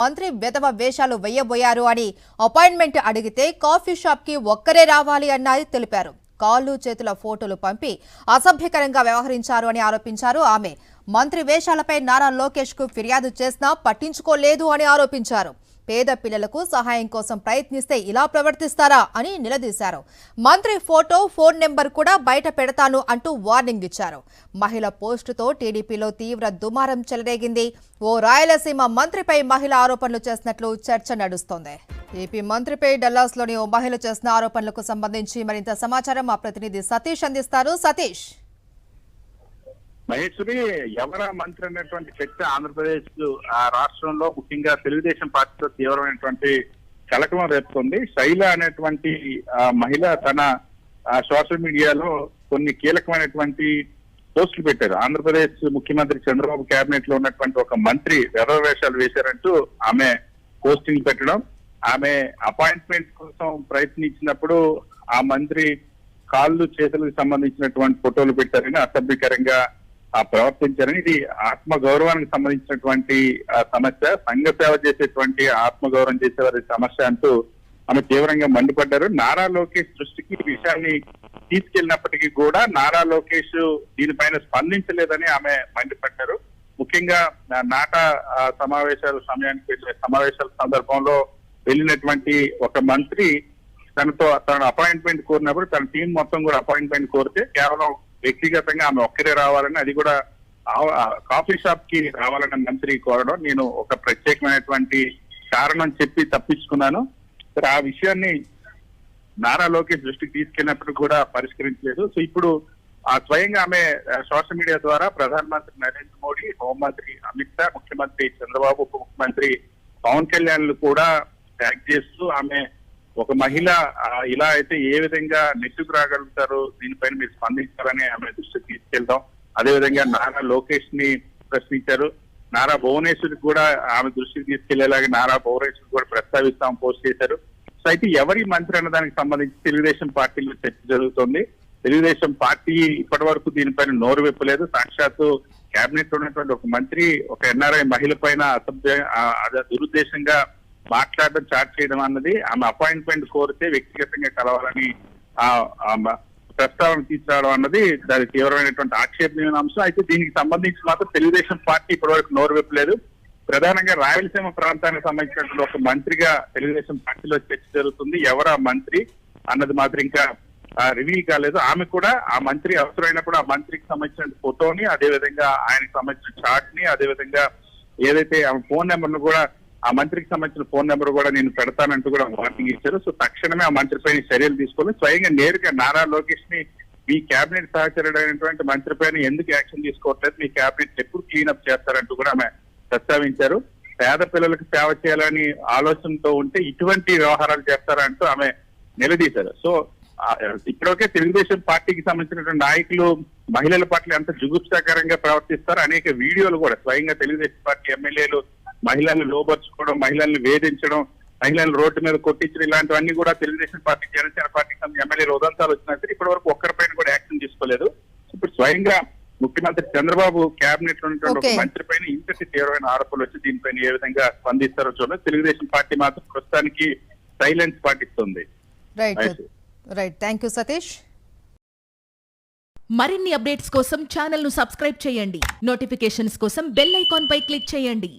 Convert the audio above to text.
మంత్రి వెధవ వేషాలు వేయబోయారు అని అపాయింట్మెంట్ అడిగితే కాఫీ షాప్ కి ఒక్కరే రావాలి అన్నది తెలిపారు. కాళ్ళు చేతుల ఫోటోలు పంపి అసభ్యకరంగా వ్యవహరించారు అని ఆరోపించారు. ఆమె మంత్రి వేషాలపై నారా లోకేష్ కు ఫిర్యాదు చేసినా పట్టించుకోలేదు అని ఆరోపించారు. పేద పిల్లలకు సహాయం కోసం ప్రయత్నిస్తే ఇలా ప్రవర్తిస్తారా అని నిలదీశారు. మంత్రి ఫోటో, ఫోన్ నెంబర్ కూడా బయట పెడతాను అంటూ వార్నింగ్ ఇచ్చారు. మహిళ పోస్టుతో టీడీపీలో తీవ్ర దుమారం చెలరేగింది. ఓ రాయలసీమ మంత్రిపై మహిళ ఆరోపణలు చేసినట్లు చర్చ నడుస్తోంది. ఏపీ మంత్రిపై డల్లాస్లోని ఓ మహిళ చేసిన ఆరోపణలకు సంబంధించి మరింత సమాచారం మా ప్రతినిధి సతీష్ అందిస్తారు. సతీష్, మహేశ్వరి, ఎవరా మంత్రి అనేటువంటి చర్చ ఆంధ్రప్రదేశ్ రాష్ట్రంలో ముఖ్యంగా తెలుగుదేశం పార్టీలో తీవ్రమైనటువంటి కలకలం రేపుతుంది. శైల అనేటువంటి మహిళ తన సోషల్ మీడియాలో కొన్ని కీలకమైనటువంటి పోస్టులు పెట్టారు. ఆంధ్రప్రదేశ్ ముఖ్యమంత్రి చంద్రబాబు కేబినెట్ లో ఉన్నటువంటి ఒక మంత్రి వెధవ వేషాలు వేశారంటూ ఆమె పోస్టింగ్ పెట్టడం, ఆమె అపాయింట్మెంట్ కోసం ప్రయత్నించినప్పుడు ఆ మంత్రి కాళ్ళు చేతులకు సంబంధించినటువంటి ఫోటోలు పెట్టారని, అసభ్యకరంగా ప్రవర్తించారని, ఇది ఆత్మ గౌరవానికి సంబంధించినటువంటి సమస్య, సంఘ సేవ చేసేటువంటి ఆత్మగౌరవం చేసేవారి సమస్య అంటూ ఆమె తీవ్రంగా మండిపడ్డారు. నారా లోకేష్ దృష్టికి ఈ విషయాన్ని తీసుకెళ్లినప్పటికీ కూడా నారా లోకేష్ దీనిపైన స్పందించలేదని ఆమె మండిపడ్డారు. ముఖ్యంగా నాటా సమావేశాల సందర్భంలో వెళ్ళినటువంటి ఒక మంత్రి తన అపాయింట్మెంట్ కోరినప్పుడు తన టీం మొత్తం కూడా అపాయింట్మెంట్ కోరితే కేవలం వ్యక్తిగతంగా ఆమె ఒక్కరే రావాలని, అది కూడా కాఫీ షాప్ కి రావాలని మంత్రి కోరడం, నేను ఒక ప్రత్యేకమైనటువంటి కారణం చెప్పి తప్పించుకున్నాను. ఆ విషయాన్ని నారా లోకేష్ దృష్టికి తీసుకెళ్ళినప్పుడు కూడా పరిష్కరించలేదు. సో ఇప్పుడు స్వయంగా ఆమె సోషల్ మీడియా ద్వారా ప్రధానమంత్రి నరేంద్ర మోడీ, హోంమంత్రి అమిత్ షా, ముఖ్యమంత్రి చంద్రబాబు, ఉప ముఖ్యమంత్రి పవన్ కళ్యాణ్ కూడా ట్యాగ్ చేస్తూ ఆమె ఒక మహిళ ఇలా అయితే ఏ విధంగా నెట్టుకు రాగలుగుతారు, దీనిపైన మీరు స్పందించాలని ఆమె దృష్టికి తీసుకెళ్తాం. అదేవిధంగా నారా లోకేష్ ని ప్రశ్నించారు. నారా భువనేశ్వర్ కూడా ఆమె దృష్టికి తీసుకెళ్లేలాగా నారా భువనేశ్వర్ కూడా ప్రస్తావిస్తాం పోస్ట్ చేశారు. సో అయితే ఎవరి మంత్రి అన్న దానికి సంబంధించి తెలుగుదేశం పార్టీలో చర్చ జరుగుతుంది. తెలుగుదేశం పార్టీ ఇప్పటి వరకు దీనిపైన నోరు విప్పలేదు. సాక్షాత్తు కేబినెట్ లో ఉన్నటువంటి ఒక మంత్రి ఒక ఎన్ఆర్ఐ మహిళ పైన దురుద్దేశంగా మాట్లాడడం, చాట్ చేయడం అన్నది, ఆమె అపాయింట్మెంట్ కోరితే వ్యక్తిగతంగా కలవాలని ప్రస్తావన తీసుకురావడం అన్నది దాని తీవ్రమైనటువంటి ఆక్షేపణీయమైన అంశం. అయితే దీనికి సంబంధించి మాత్రం తెలుగుదేశం పార్టీ ఇప్పటివరకు నోరు విప్పలేదు. ప్రధానంగా రాయలసీమ ప్రాంతానికి సంబంధించినటువంటి ఒక మంత్రిగా తెలుగుదేశం పార్టీలో చర్చ జరుగుతుంది. ఎవరు ఆ మంత్రి అన్నది మాత్రం ఇంకా రివీల్ కాలేదు. ఆమె కూడా ఆ మంత్రి అవసరమైనప్పుడు ఆ మంత్రికి సంబంధించిన ఫోటోని, అదేవిధంగా ఆయనకు సంబంధించిన చాట్ ని, అదేవిధంగా ఏదైతే ఆమె ఫోన్ నెంబర్ ను కూడా, ఆ మంత్రికి సంబంధించిన ఫోన్ నెంబర్ కూడా నేను పెడతానంటూ కూడా వార్నింగ్ ఇచ్చారు. సో తక్షణమే ఆ మంత్రిపైన చర్యలు తీసుకొని స్వయంగా నేరుగా నారా లోకేష్ ని మీ కేబినెట్ సహచరుడైనటువంటి మంత్రిపైన ఎందుకు యాక్షన్ తీసుకోవట్లేదు, మీ కేబినెట్ ఎప్పుడు క్లీనప్ చేస్తారంటూ కూడా ఆమె ప్రస్తావించారు. పేద పిల్లలకు సేవ చేయాలని ఆలోచనతో ఉంటే ఇటువంటి వ్యవహారాలు చేస్తారంటూ ఆమె నిలదీశారు. సో ఇప్పటికే తెలుగుదేశం పార్టీకి సంబంధించినటువంటి నాయకులు మహిళల పట్ల ఎంత జుగుప్సాకరంగా ప్రవర్తిస్తారు, అనేక వీడియోలు కూడా స్వయంగా తెలుగుదేశం పార్టీ ఎమ్మెల్యేలు మహిళల్ని లోబర్చుకోవడం, మహిళల్ని వేధించడం, మహిళలను రోడ్డు మీద కొట్టించడం, ఇలాంటివన్నీ కూడా తెలుగుదేశం పార్టీ, జనసేన పార్టీకి ఎమ్మెల్యేలు ఉదంతాలు వచ్చినట్టు ఇప్పటి వరకు ఒక్కరిపైన కూడా యాక్షన్ తీసుకోలేదు. ఇప్పుడు స్వయంగా ముఖ్యమంత్రి చంద్రబాబు కేబినెట్ లో ఉన్నటువంటి ఒక మంత్రి పైన ఇంతటి తీవ్రమైన ఆరోపణలు వచ్చి దీనిపైన ఏ విధంగా స్పందిస్తారో చూడాలి. తెలుగుదేశం పార్టీ మాత్రం ప్రస్తుతానికి సైలెన్స్ పాటిస్తుంది. Right, thank you Satish. మరిన్ని అప్డేట్స్ కోసం ఛానల్ ను సబ్స్క్రైబ్ చేయండి. నోటిఫికేషన్స్ కోసం బెల్ ఐకాన్ పై క్లిక్ చేయండి.